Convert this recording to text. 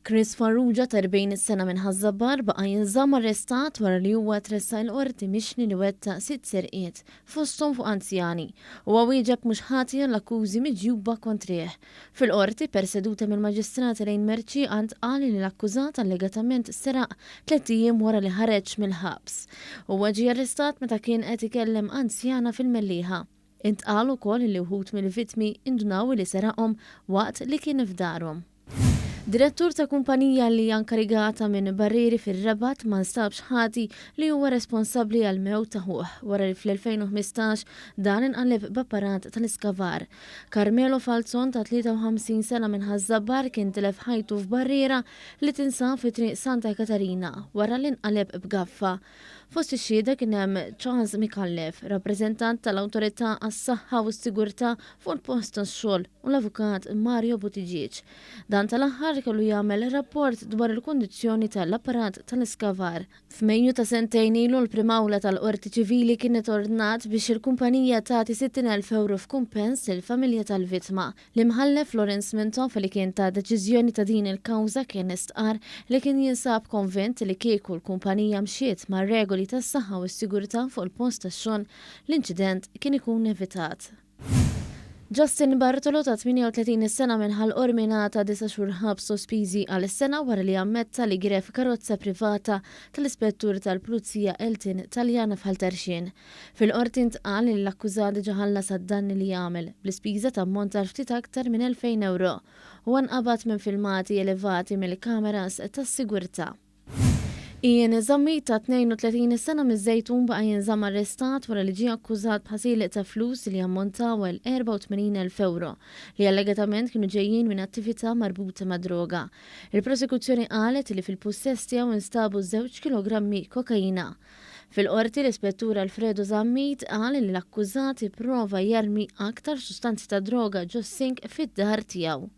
Chris Farrugia ta' 40 sena minn Ħażabbar baqa' jinżamm arrestat wara li huwa tressa l-qorti mixni li wettaq 6 serqiet fosthom fuq anzjani u wieġeb mhux ħati għall-akkużi miġjuba kontrih. Fil-qorti perseduta mill-Maġistrat Elaine Merċi qal li l-akkużat allegatament seraq 3 ijiem wara li ħareġ mill-ħabs. Huwa ġie arrestat meta kien qed ikellem anzjana fil-mellieħa. Intqal ukoll li wħud mill-vittmi indunaw li seraqhom waqt li kien f'darhom. Direttur ta' kumpanija li inkarigata minn barrieri fir-Rabat ma nstabx ħati li huwa responsabbli għal mewt ta' ħuh wara li fl-2015 dan inqaleb b'apparat tal-iskavar. Carmelo Falzon ta' 53 sena minn Ħażabbar kien tilef ħajtu f'barriera li tinsab fi triq Santa Katarina wara li inqaleb b'gaffa. Fost ix-xhieda kien hemm Charles Mikallef, rappreżentant tal-Awtorità għas-Saħħa u s-Sigurtà fuq il-post tax-xogħol u l-Avukat Mario Buttigieg. Dan tal-aħħar kellu jagħmel rapport dwar il-kundizzjoni tal-apparat tal-iskavar. F'Mejju ta' sentejn ilu l-primawla tal-Qorti Ċivili kienet ordnat biex il-kumpanija tagħti 60,000 euro f'kumpens lill-familja tal-vittma. L-imħallef Lawrence Mintoff li kien ta' deċiżjoni ta' din il-kawża kien istqar li kien jinsab konvint li kieku l-kumpanija mxiet mar-regoli tas-saħħa u s-sigurtà fuq il-post tax-xogħol l-inċident kien ikun evitat. Justin Bartolo ta' 38 sena minħal orminata 9 xhur ħabs sospiżi għal sena wara li ammetta li gref karozza privata tal-ispettur tal-Pulizija Eltin Taljana f'Ħaltarxien. Fil-qorti ntqal li l-akkużat diġà ħallas għad-danni li jagħmel bl-ispiża tammont ta' ftit aktar minn 2,000 euro u nqabad minn filmati elevati mill-kameras tas-sigurtà. Ian Zammi ta' 32 sena miż-Żejtun baqa' jinżamm arrestat wara li ġie akkużat b'ħasil ta' flus li ammontaw għal 84,000 euro li allegatament kienu ġejjin minn attività marbuta ma' droga. Il-prosekuzzjoni qalet li fil-pussess tiegħu instabu 2 kilogrammi kokaina. Fil-qorti l-Ispettur Alfredo Zammit qal li l-akkużat ipprova jarmi aktar sustanzi ta' droga ġo sink fid-dar tiegħu.